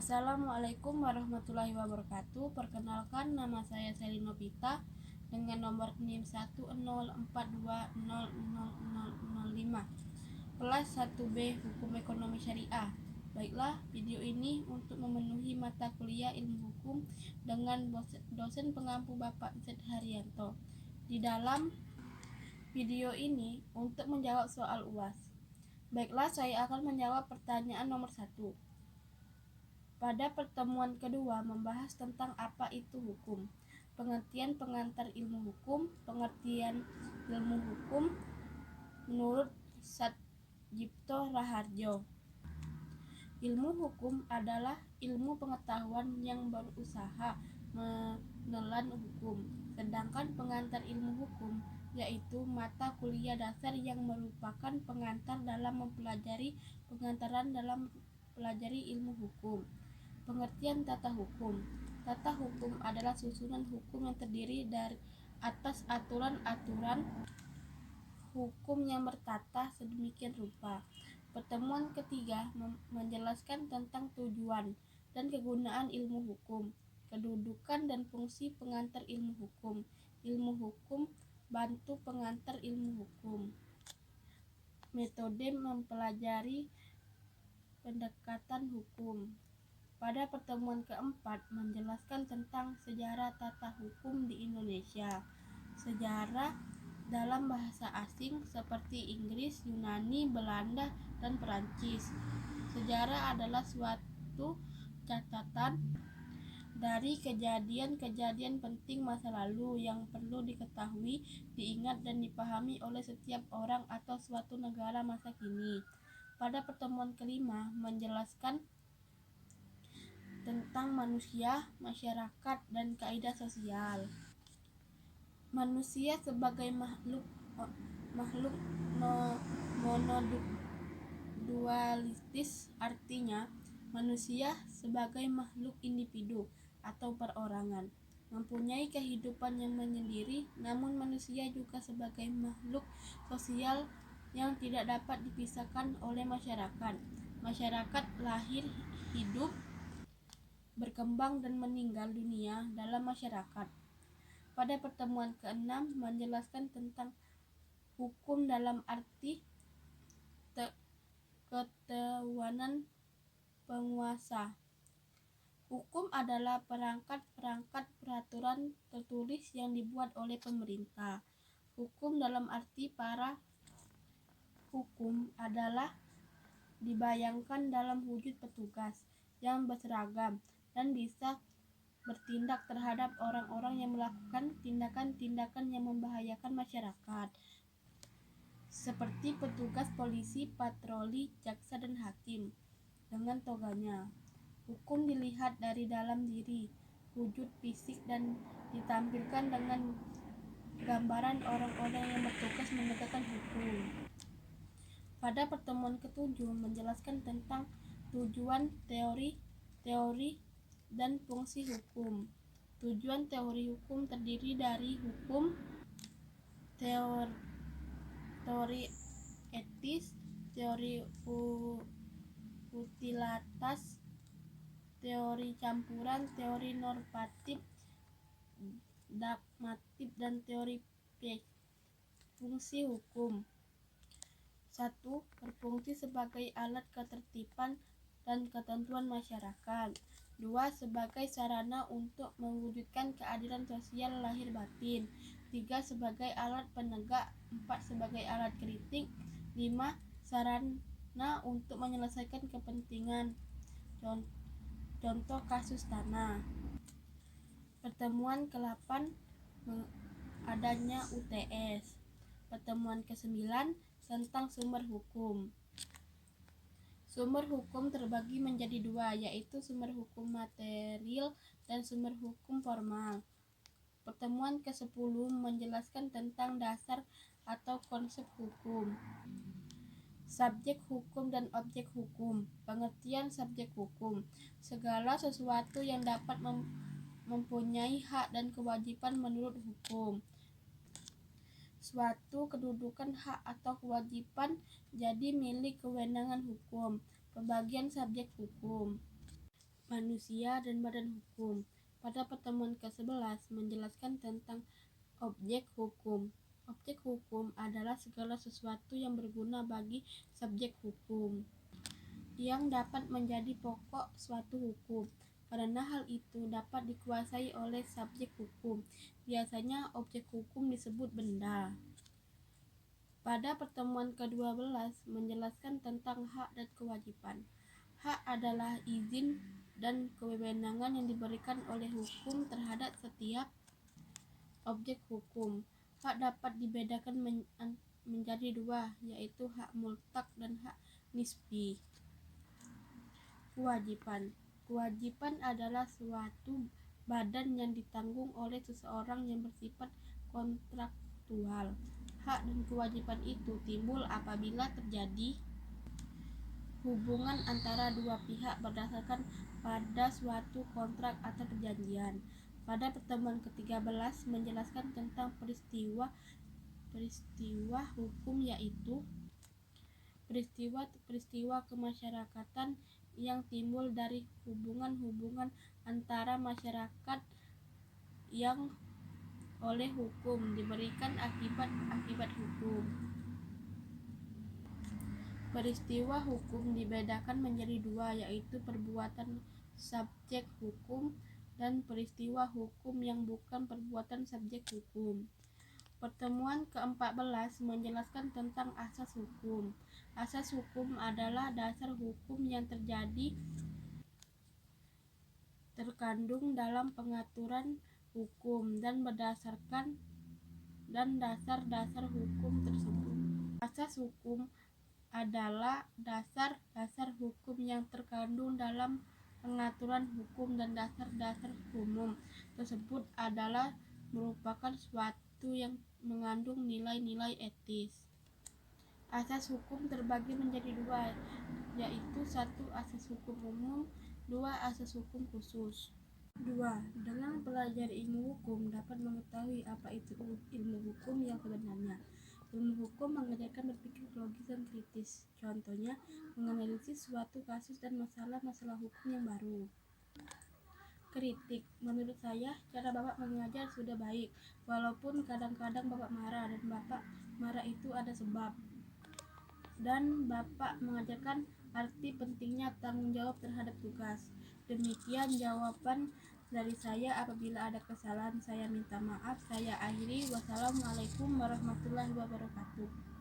Assalamualaikum warahmatullahi wabarakatuh. Perkenalkan, nama saya Selin Novita dengan nomor NIM 104200005, kelas 1B Hukum Ekonomi Syariah. Baiklah, video ini untuk memenuhi mata kuliah ilmu hukum dengan dosen pengampu Bapak Z. Haryanto. Di dalam video ini untuk menjawab soal UAS. Baiklah, saya akan menjawab pertanyaan nomor 1. Pada pertemuan kedua membahas tentang apa itu hukum, pengertian pengantar ilmu hukum, pengertian ilmu hukum menurut Satjipto Raharjo. Ilmu hukum adalah ilmu pengetahuan yang berusaha menelan hukum, sedangkan pengantar ilmu hukum yaitu mata kuliah dasar yang merupakan pengantar dalam mempelajari ilmu hukum. Pengertian tata hukum. Tata hukum adalah susunan hukum yang terdiri dari atas aturan-aturan hukum yang bertata sedemikian rupa. Pertemuan ketiga menjelaskan tentang tujuan dan kegunaan ilmu hukum, kedudukan dan fungsi pengantar ilmu hukum. Ilmu hukum bantu pengantar ilmu hukum. Metode mempelajari pendekatan hukum. Pada pertemuan keempat menjelaskan tentang sejarah tata hukum di Indonesia. Sejarah dalam bahasa asing seperti Inggris, Yunani, Belanda, dan Perancis. Sejarah adalah suatu catatan dari kejadian-kejadian penting masa lalu yang perlu diketahui, diingat, dan dipahami oleh setiap orang atau suatu negara masa kini. Pada pertemuan kelima menjelaskan tentang manusia, masyarakat, dan kaidah sosial. Manusia sebagai makhluk monodualistis, artinya manusia sebagai makhluk individu atau perorangan mempunyai kehidupan yang menyendiri, namun manusia juga sebagai makhluk sosial yang tidak dapat dipisahkan oleh masyarakat. Masyarakat lahir, hidup, berkembang, dan meninggal dunia dalam masyarakat. Pada pertemuan ke-6 menjelaskan tentang hukum dalam arti ketuhanan penguasa. Hukum adalah perangkat-perangkat peraturan tertulis yang dibuat oleh pemerintah. Hukum dalam arti para hukum adalah dibayangkan dalam wujud petugas yang berseragam dan bisa bertindak terhadap orang-orang yang melakukan tindakan-tindakan yang membahayakan masyarakat, seperti petugas polisi, patroli, jaksa, dan hakim dengan toganya. Hukum dilihat dari dalam diri, wujud fisik, dan ditampilkan dengan gambaran orang-orang yang bertugas menegakkan hukum. Pada pertemuan ke-7 menjelaskan tentang tujuan, teori, dan fungsi hukum. Tujuan teori hukum terdiri dari hukum, teori etis, teori utilitas, teori campuran, teori normatif, dogmatik, dan teori fungsi hukum. 1. Berfungsi sebagai alat ketertiban dan ketentuan masyarakat. 2. Sebagai sarana untuk mewujudkan keadilan sosial lahir batin. 3. Sebagai alat penegak. 4. Sebagai alat kritik. 5. Sarana untuk menyelesaikan kepentingan. Contoh kasus tanah. Pertemuan ke-8 adanya UTS. Pertemuan ke-9 tentang sumber hukum. Sumber hukum terbagi menjadi dua, yaitu sumber hukum material dan sumber hukum formal. Pertemuan ke-10 menjelaskan tentang dasar atau konsep hukum. Subjek hukum dan objek hukum. Pengertian subjek hukum: segala sesuatu yang dapat mempunyai hak dan kewajiban menurut hukum. Suatu kedudukan, hak, atau kewajiban jadi milik kewenangan hukum. Pembagian subjek hukum. manusia dan badan hukum. Pada pertemuan ke-11 menjelaskan tentang objek hukum. Objek hukum adalah segala sesuatu yang berguna bagi subjek hukum, yang dapat menjadi pokok suatu hukum, karena hal itu dapat dikuasai oleh subjek hukum. Biasanya objek hukum disebut benda. Pada pertemuan ke-12 menjelaskan tentang hak dan kewajiban. Hak adalah izin dan kewenangan yang diberikan oleh hukum terhadap setiap objek hukum. Hak dapat dibedakan menjadi dua, yaitu hak mutlak dan hak nisbi. Kewajiban. Kewajiban adalah suatu badan yang ditanggung oleh seseorang yang bersifat kontraktual. Hak dan kewajiban itu timbul apabila terjadi hubungan antara dua pihak berdasarkan pada suatu kontrak atau perjanjian. Pada pertemuan ke-13 menjelaskan tentang peristiwa hukum, yaitu peristiwa kemasyarakatan yang timbul dari hubungan-hubungan antara masyarakat yang oleh hukum diberikan akibat hukum. Peristiwa hukum dibedakan menjadi dua, yaitu perbuatan subjek hukum dan peristiwa hukum yang bukan perbuatan subjek hukum. Pertemuan ke-14 menjelaskan tentang asas hukum. Asas hukum adalah dasar hukum yang terkandung dalam pengaturan hukum dan dasar-dasar hukum tersebut. Asas hukum adalah dasar-dasar hukum yang terkandung dalam pengaturan hukum dan dasar-dasar umum tersebut adalah merupakan suatu yang mengandung nilai-nilai etis. Asas hukum terbagi menjadi dua, yaitu 1. Asas hukum umum, 2. Asas hukum khusus. 2. Dengan belajar ilmu hukum dapat mengetahui apa itu ilmu hukum yang sebenarnya. Ilmu hukum mengajarkan berpikir logis dan kritis, contohnya menganalisis suatu kasus dan masalah-masalah hukum yang baru. Kritik. Menurut saya, cara Bapak mengajar sudah baik, walaupun kadang-kadang Bapak marah, dan Bapak marah itu ada sebab. Dan Bapak mengajarkan arti pentingnya tanggung jawab terhadap tugas. Demikian jawaban dari saya. Apabila ada kesalahan, saya minta maaf. Saya akhiri. Wassalamualaikum warahmatullahi wabarakatuh.